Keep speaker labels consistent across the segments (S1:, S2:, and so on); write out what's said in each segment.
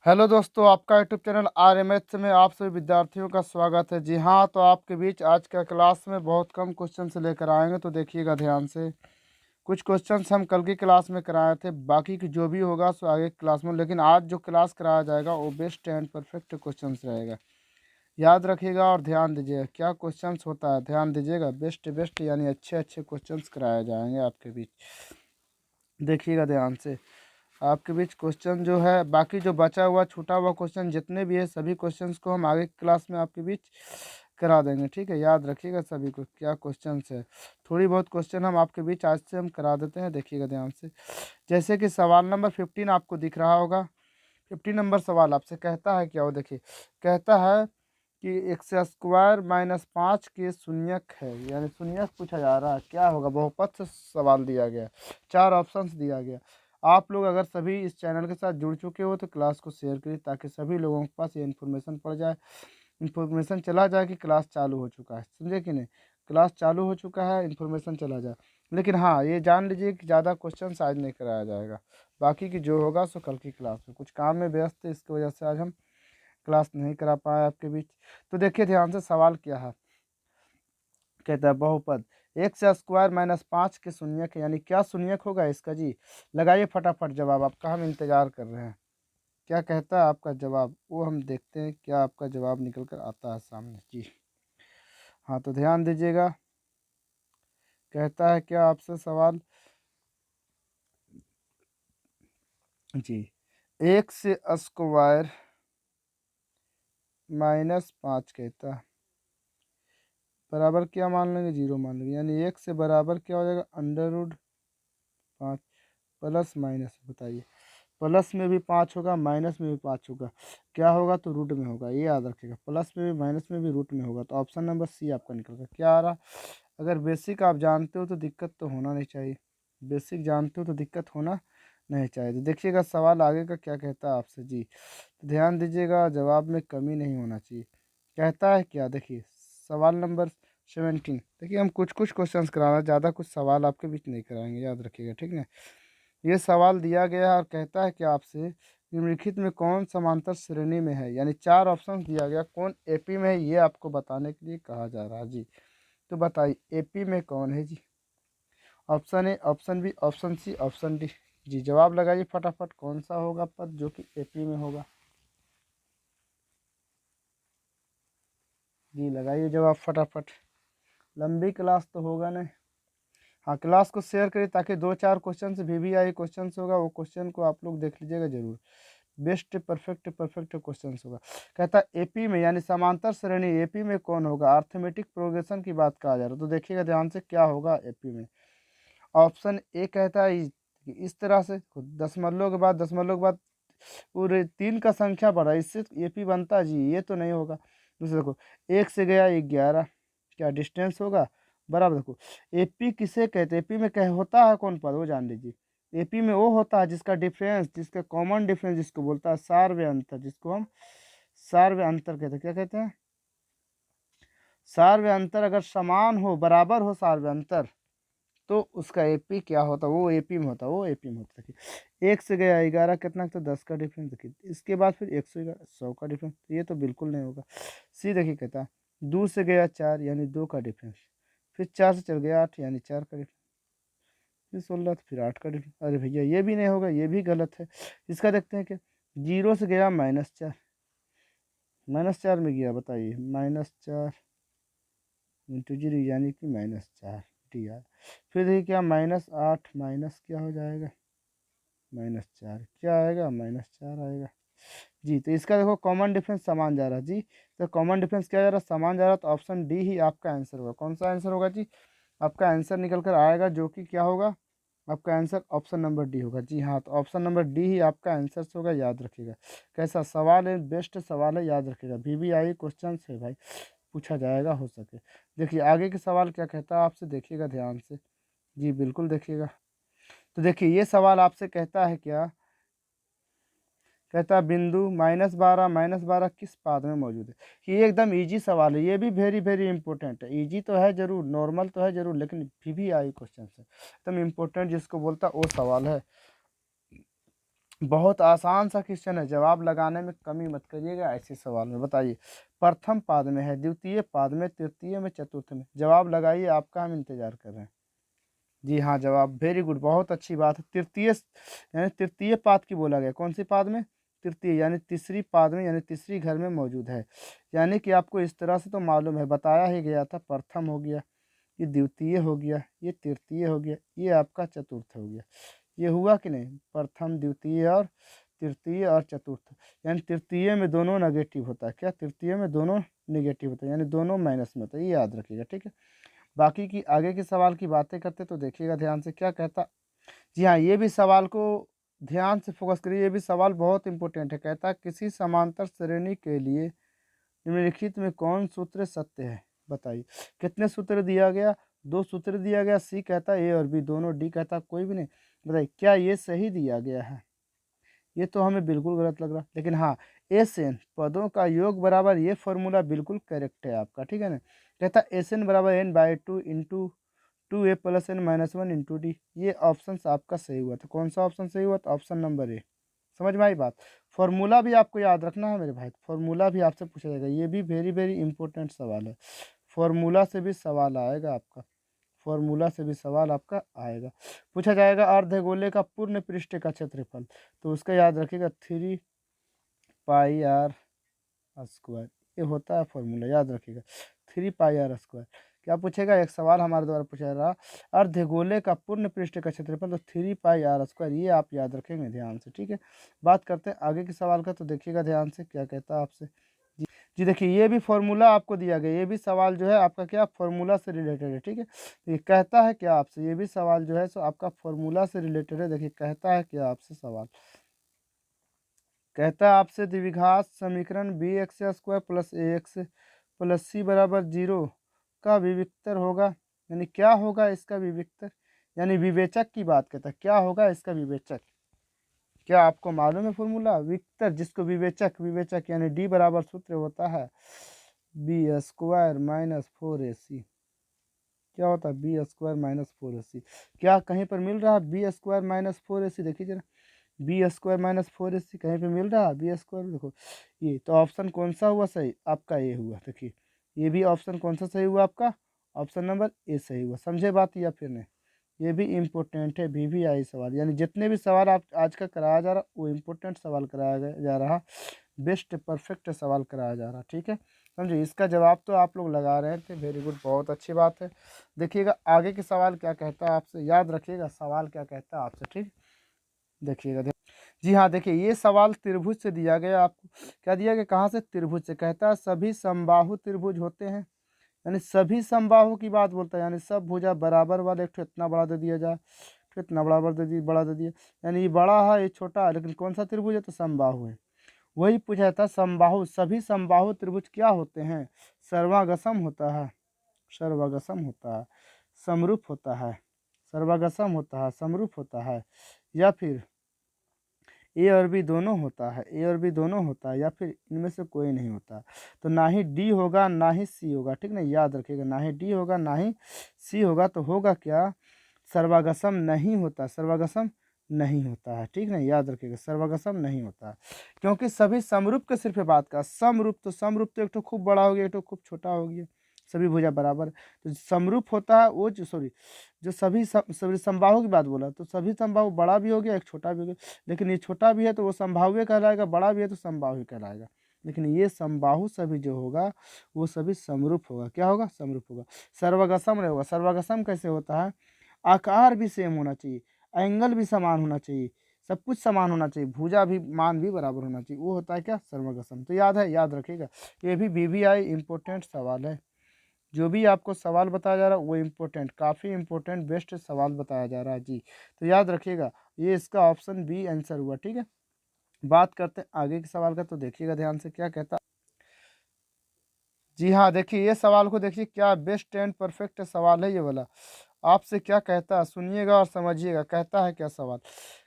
S1: Hello दोस्तों, आपका YouTube channel RMH में आप सभी विद्यार्थियों का स्वागत है। जी हाँ, तो आपके बीच आज का क्लास में बहुत कम क्वेश्चन से लेकर आएंगे, तो देखिएगा ध्यान से। कुछ क्वेश्चंस हम कल की क्लास में कराए थे, बाकी की जो भी होगा सो आगे की क्लास में, लेकिन आज जो क्लास कराया जाएगा वो बेस्ट एंड परफेक्ट क्वेश्चंस रहेगा। याद रखिएगा और ध्यान दीजिएगा क्या क्वेश्चंस होता है, ध्यान दीजिएगा। बेस्ट बेस्ट यानी अच्छे अच्छे क्वेश्चंस कराए जाएंगे आपके बीच, देखिएगा ध्यान से। आपके बीच क्वेश्चन जो है, बाकी जो बचा हुआ छूटा हुआ क्वेश्चन जितने भी है सभी क्वेश्चंस को हम आगे की क्लास में आपके बीच करा देंगे, ठीक है। याद रखिएगा सभी को क्या क्वेश्चंस है। थोड़ी बहुत क्वेश्चन हम आपके बीच आज से हम करा देते हैं, देखिएगा ध्यान से। जैसे कि सवाल नंबर 15 आपको दिख रहा होगा। 15 नंबर सवाल आपसे कहता है क्या, वो देखिए। कहता है कि एक्स स्क्वायर माइनस 5 के शून्यक है, यानी शून्यक पूछा जा रहा है। क्या होगा, बहुपद से सवाल दिया गया, 4 ऑप्शंस दिया गया। आप लोग अगर सभी इस चैनल के साथ जुड़ चुके हो तो क्लास को शेयर करिए, ताकि सभी लोगों के पास ये इन्फॉर्मेशन पड़ जाए, इन्फॉर्मेशन चला जाए कि क्लास चालू हो चुका है। समझे कि नहीं, क्लास चालू हो चुका है, इन्फॉर्मेशन चला जाए। लेकिन हाँ, ये जान लीजिए कि ज़्यादा क्वेश्चन आज नहीं कराया जाएगा, बाकी की जो होगा सो कल की क्लास में। कुछ काम में व्यस्त थे, इसकी वजह से आज हम क्लास नहीं करा पाए आपके बीच। तो देखिए ध्यान से, सवाल क्या है। कहता है बहुपद एक्स स्क्वायर माइनस 5 के शून्यक है, यानी क्या शून्यक होगा इसका जी। लगाइए फटाफट जवाब आपका, हम इंतजार कर रहे हैं। क्या कहता है आपका जवाब, वो हम देखते हैं क्या आपका जवाब निकल कर आता है सामने जी। हाँ, तो ध्यान दीजिएगा। कहता है क्या आपसे सवाल जी। एक्स स्क्वायर माइनस 5 कहता है बराबर क्या मान लेंगे, 0 मान लेंगे। यानी एक से बराबर क्या हो जाएगा, अंडर रूट 5 प्लस माइनस। बताइए, प्लस में भी 5 होगा, माइनस में भी 5 होगा, क्या होगा तो रूट में होगा। ये याद रखिएगा, प्लस में भी माइनस में भी रूट में होगा। तो ऑप्शन नंबर सी आपका निकल गया। क्या आ रहा, अगर बेसिक आप जानते हो तो दिक्कत तो होना नहीं चाहिए, बेसिक जानते हो तो दिक्कत होना नहीं चाहिए। तो देखिएगा सवाल आगे का क्या कहता है आपसे जी। तो ध्यान दीजिएगा, जवाब में कमी नहीं होना चाहिए। कहता है क्या, देखिए सवाल नंबर 17। देखिए हम कुछ कुछ क्वेश्चंस कराना, ज़्यादा कुछ सवाल आपके बीच नहीं कराएंगे, याद रखिएगा, ठीक है। ये सवाल दिया गया है और कहता है कि आपसे निम्नलिखित में कौन समांतर श्रेणी में है, यानी 4 ऑप्शन दिया गया, कौन एपी में है ये आपको बताने के लिए कहा जा रहा है जी। तो बताइए एपी में कौन है जी। Option A, option B, option C, option D. जी जवाब लगाइए फटाफट, कौन सा होगा पद जो कि एपी में होगा। जी लगाइए जवाब फटाफट, लंबी क्लास तो होगा नहीं। हाँ, क्लास को शेयर करिए ताकि 2-4 क्वेश्चन से VVI क्वेश्चन होगा, वो क्वेश्चन को आप लोग देख लीजिएगा जरूर। बेस्ट परफेक्ट परफेक्ट क्वेश्चन होगा। कहता है एपी में, यानी समांतर श्रेणी एपी में कौन होगा, अर्थमेटिक प्रोग्रेशन की बात कहा जा रहा है। तो देखिएगा ध्यान से क्या होगा एपी में। ऑप्शन ए कहता है इस तरह से, दशमलव के बाद पूरे 3 का संख्या बढ़ा, इससे एपी बनता है जी, ये तो नहीं होगा। दूसरे देखो, 1 से गया 11, क्या डिस्टेंस होगा, बराबर। देखो एपी किसे कहते हैं, एपी में कह होता है कौन पद, वो जान लीजिए। एपी में वो होता है जिसका डिफरेंस, जिसका कॉमन डिफरेंस जिसको बोलता है सार्वय अंतर, जिसको हम सार्वय अंतर कहते हैं। क्या कहते हैं, सार्वय अंतर अगर समान हो, बराबर हो सार्वय अंतर, तो उसका एपी क्या होता है, वो एपी में होता है, वो एपी में होता है। 1 से गया 11 कितना, तो 10 का डिफरेंस। देखिए इसके बाद फिर 111 100 का डिफरेंस, ये तो बिल्कुल नहीं होगा। सी देखिए कहता है 2 से गया 4, यानी 2 का डिफरेंस। फिर 4 से चल गया 8, यानी 4 का डिफरेंस। फिर 16 तो फिर 8 का डिफरेंस। अरे भैया ये भी नहीं होगा, ये भी गलत है। इसका देखते हैं कि 0 से गया -4, -4 में गया, बताइए -4 इंटू 0 यानी कि -4 डी आर। फिर देखिए क्या -8 माइनस क्या हो जाएगा, -4 क्या आएगा, -4 आएगा जी। तो इसका देखो कॉमन डिफरेंस समान जा रहा है जी। तो कॉमन डिफरेंस क्या जा रहा है, समान जा रहा है। तो ऑप्शन डी ही आपका आंसर होगा। कौन सा आंसर होगा जी, आपका आंसर निकल कर आएगा जो कि क्या होगा, आपका आंसर ऑप्शन नंबर डी होगा। जी हाँ, तो ऑप्शन नंबर डी ही आपका आंसर होगा, याद रखिएगा। कैसा सवाल है, बेस्ट सवाल है, याद रखिएगा। VVI क्वेश्चन है भाई, पूछा जाएगा हो सके। देखिए आगे के सवाल क्या कहता है आपसे, देखिएगा ध्यान से जी, बिल्कुल देखिएगा। तो देखिए ये सवाल आपसे कहता है क्या, कहता है बिंदु -12 किस पाद में मौजूद है। ये एकदम इजी सवाल है, ये भी वेरी वेरी इंपॉर्टेंट है। इजी तो है जरूर, नॉर्मल तो है जरूर, लेकिन VVI क्वेश्चन है एकदम इम्पोर्टेंट, जिसको बोलता है वो सवाल है। बहुत आसान सा क्वेश्चन है, जवाब लगाने में कमी मत करिएगा ऐसे सवाल में। बताइए, प्रथम पाद में है, द्वितीय पाद में, तृतीय में, चतुर्थ में, जवाब लगाइए, आपका हम इंतजार कर रहे हैं। जी हाँ, जवाब वेरी गुड, बहुत अच्छी बात है। तृतीय यानी तृतीय पाद की बोला गया, कौन सी पाद में? तृतीय, यानी तीसरी पाद में, यानी तीसरी घर में मौजूद है। यानी कि आपको इस तरह से तो मालूम है, बताया ही गया था। प्रथम हो गया, ये द्वितीय हो गया, ये तृतीय हो गया, ये आपका चतुर्थ हो गया। ये हुआ कि नहीं? प्रथम, द्वितीय और तृतीय और चतुर्थ। यानी तृतीय में दोनों नेगेटिव होता है। क्या? तृतीय में दोनों नेगेटिव होता है, यानी दोनों माइनस में होता है, ये याद रखिएगा, ठीक है। बाकी की आगे के सवाल की बातें करते तो देखिएगा ध्यान से क्या कहता। जी हाँ, ये भी सवाल को ध्यान से फोकस करिए, ये भी सवाल बहुत इंपॉर्टेंट है। कहता किसी समांतर श्रेणी के लिए निम्नलिखित में कौन सूत्र सत्य है? बताइए, कितने सूत्र दिया गया? 2 सूत्र दिया गया। सी कहता ए और बी दोनों, डी कहता कोई भी नहीं। बताइए, क्या ये सही दिया गया है? ये तो हमें बिल्कुल गलत लग रहा, लेकिन हाँ, एस एन पदों का योग बराबर, ये फॉर्मूला बिल्कुल करेक्ट है आपका, ठीक है ना। कहता एस एन बराबर n/2 into 2a + n-1 into D. ये ऑप्शन आपका सही हुआ था। कौन सा ऑप्शन सही हुआ था? Option number A. समझ में आई बात? फॉर्मूला भी आपको याद रखना है मेरे भाई, फॉर्मूला भी आपसे पूछा जाएगा, ये भी वेरी वेरी इंपॉर्टेंट सवाल है। फॉर्मूला से भी सवाल आएगा आपका, फॉर्मूला से भी सवाल आपका आएगा। पूछा जाएगा अर्धगोले का पूर्ण पृष्ठ का क्षेत्रफल, तो उसका याद रखिएगा 3πr²। ये होता है फॉर्मूला, याद रखिएगा 3πr²। क्या पूछेगा? एक सवाल हमारे द्वारा पूछा रहा, अर्धगोले का पूर्ण पृष्ठ का क्षेत्रफल, तो 3πr²। ये आप याद रखेंगे ध्यान से, ठीक है। बात करते हैं आगे के सवाल का, तो देखिएगा ध्यान से क्या कहता है आपसे। जी देखिए, ये भी फॉर्मूला आपको दिया गया, ये भी सवाल जो है आपका क्या फॉर्मूला से रिलेटेड है, ठीक है। तो ये कहता है क्या आपसे, ये भी सवाल जो है सो आपका फॉर्मूला से रिलेटेड है। देखिए कहता है क्या आपसे सवाल, कहता है आपसे द्विघात समीकरण bx² + ax + c बराबर 0 का विविक्तर होगा। यानी क्या होगा इसका विविक्तर? यानी विवेचक की बात करता है, क्या होगा इसका विवेचक? क्या आपको मालूम है फॉर्मूला? विक्तर जिसको विवेचक, विवेचक यानी डी बराबर सूत्र होता है b² - 4ac। क्या होता है? b² - 4ac। क्या कहीं पर मिल रहा है b² - 4ac? देखिए जरा, b² - 4ac कहीं पे मिल रहा है? b², देखो ये तो ऑप्शन कौन सा हुआ सही? आपका ए हुआ। देखिए ये भी ऑप्शन कौन सा सही हुआ आपका? ऑप्शन नंबर ए सही हुआ। समझे बात या फिर नहीं? ये भी इम्पोर्टेंट है, VVI सवाल, यानी जितने भी सवाल आप आज का कराया जा रहा वो इम्पोर्टेंट सवाल कराया जा रहा, बेस्ट परफेक्ट सवाल कराया जा रहा, ठीक है। समझिए, इसका जवाब तो आप लोग लगा रहे थे, वेरी गुड, बहुत अच्छी बात है। देखिएगा आगे के सवाल क्या कहता है आपसे, याद रखिएगा सवाल क्या कहता है आपसे, ठीक। देखिएगा जी हाँ, देखिए ये सवाल त्रिभुज से दिया गया आपको। क्या दिया गया? कहाँ से? त्रिभुज से। कहता है सभी समबाहु त्रिभुज होते हैं, यानी सभी समबाहु की बात बोलता है, यानी सब भुजा बराबर वाले, एक ठो इतना बड़ा दे दिया जाए, तो इतना बराबर दे दिया, बड़ा दे दिया, यानी ये बड़ा है ये छोटा है, लेकिन कौन सा त्रिभुज है? तो समबाहु है। वही पूछा था समबाहु, सभी समबाहु त्रिभुज क्या होते हैं? सर्वागसम होता है, सर्वागसम होता है, समरूप होता है, सर्वागसम होता है, समरूप होता है, या फिर ए और बी दोनों होता है, ए और बी दोनों होता है, या फिर इनमें से कोई नहीं होता। तो ना ही डी होगा ना ही सी होगा, ठीक ना, याद रखिएगा, ना ही डी होगा ना ही सी होगा। तो होगा क्या? सर्वागसम नहीं होता, सर्वागसम नहीं होता है, ठीक ना, याद रखिएगा सर्वागसम नहीं होता है। क्योंकि सभी समरूप के सिर्फ बात का, समरूप तो समरूप तो एक तो खूब बड़ा हो गया, एक तो खूब छोटा हो गया, सभी भुजा बराबर। तो समरूप होता है वो जो, सॉरी, जो सभी समबाहु की बात बोला, तो सभी समबाहु बड़ा भी हो गया, एक छोटा भी हो गया। लेकिन ये छोटा भी है तो वो समबाहु कहलाएगा, बड़ा भी है तो समबाहु कहलाएगा। लेकिन ये समबाहु सभी जो होगा वो सभी समरूप होगा। क्या होगा? समरूप होगा। सर्वगसम नहीं होगा। सर्वगसम कैसे होता है? आकार भी सेम होना चाहिए, एंगल भी समान होना चाहिए, सब कुछ समान होना चाहिए, भुजा भी मान भी बराबर होना चाहिए, वो होता है क्या? सर्वगसम। तो याद है, याद रखिएगा, ये भी VVI इंपॉर्टेंट सवाल है। जो भी आपको सवाल बताया जा रहा है वो इम्पोर्टेंट, काफ़ी इम्पोर्टेंट बेस्ट सवाल बताया जा रहा है जी। तो याद रखिएगा, ये इसका ऑप्शन बी आंसर हुआ, ठीक है। बात करते हैं आगे के सवाल का, तो देखिएगा ध्यान से क्या कहता। जी हाँ, देखिए ये सवाल को देखिए, क्या बेस्ट एंड परफेक्ट सवाल है ये वाला। आपसे क्या कहता है सुनिएगा और समझिएगा। कहता है क्या सवाल?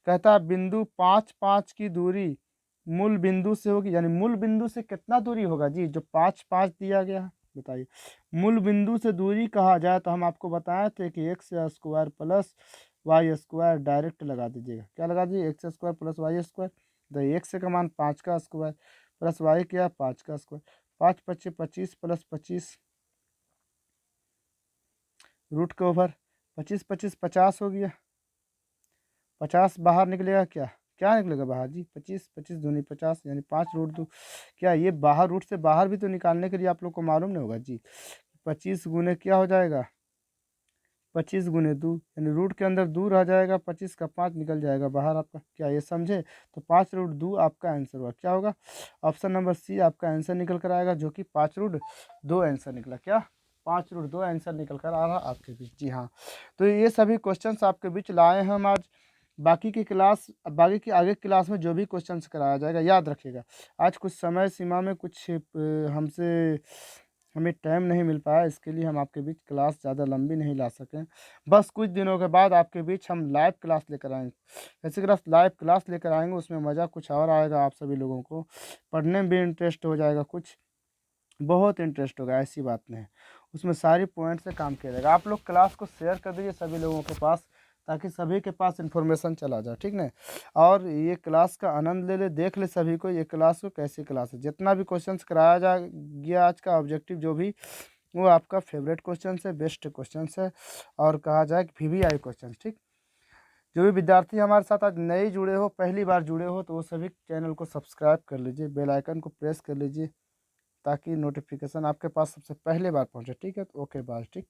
S1: कहता है बिंदु 5 5 की दूरी मूल बिंदु से होगी, यानी मूल बिंदु से कितना दूरी होगा जी? जो 5 5 दिया गया है, बताइए। मूल बिंदु से दूरी कहा जाए तो हम आपको बताए थे कि x² + वाई स्क्वायर डायरेक्ट लगा दीजिएगा। क्या लगा दीजिए, x square plus y square, तो एक्स का मान 5 का स्क्वायर प्लस वाई क्या 5 का स्क्वायर, 5 पच्चीस 25 प्लस 25 रूट के ओवर 25 25 50 हो गया, 50 बाहर निकलेगा, क्या क्या निकलेगा बाहर जी, 25 25 दूनी 50 यानी 5√2। क्या ये बाहर रूट से बाहर भी तो निकालने के लिए आप लोग को मालूम नहीं होगा जी, 25 गुने क्या हो जाएगा, 25 गुने 2 यानी रूट के अंदर 2 रह जाएगा, 25 का 5 निकल जाएगा बाहर आपका। क्या ये समझे, तो 5√2 आपका आंसर हुआ। क्या होगा, ऑप्शन नंबर सी आपका आंसर निकल कर आएगा, जो कि 5√2 आंसर निकला। क्या 5√2 आंसर निकल कर आ रहा आपके बीच। जी हाँ, तो ये सभी क्वेश्चंस आपके बीच लाए हैं हम आज। बाकी की आगे क्लास में जो भी क्वेश्चंस कराया जाएगा, याद रखिएगा आज कुछ समय सीमा में कुछ हमें टाइम नहीं मिल पाया, इसके लिए हम आपके बीच क्लास ज़्यादा लंबी नहीं ला सकें। बस कुछ दिनों के बाद आपके बीच हम लाइव क्लास लेकर आएंगे। ऐसी क्लास लाइव क्लास लेकर आएंगे, उसमें मज़ा कुछ और आएगा, आप सभी लोगों को पढ़ने में भी इंटरेस्ट हो जाएगा, कुछ बहुत इंटरेस्ट होगा, ऐसी बात नहीं है। उसमें सारी पॉइंट से काम किया जाएगा। आप लोग क्लास को शेयर कर दीजिए सभी लोगों के पास, ताकि सभी के पास इन्फॉर्मेशन चला जाए, ठीक ना। और ये क्लास का आनंद ले ले, देख ले सभी को ये क्लास को कैसी क्लास है। जितना भी क्वेश्चंस कराया जा गया आज का ऑब्जेक्टिव जो भी, वो आपका फेवरेट क्वेश्चन है, बेस्ट क्वेश्चन है, और कहा जाए कि VVI क्वेश्चन, ठीक। जो भी विद्यार्थी हमारे साथ आज नए जुड़े हो, पहली बार जुड़े हो, तो वो सभी चैनल को सब्सक्राइब कर लीजिए, बेल आइकन को प्रेस कर लीजिए, ताकि नोटिफिकेशन आपके पास सबसे पहले बार पहुंचे, ठीक है। तो ओके बाय, ठीक।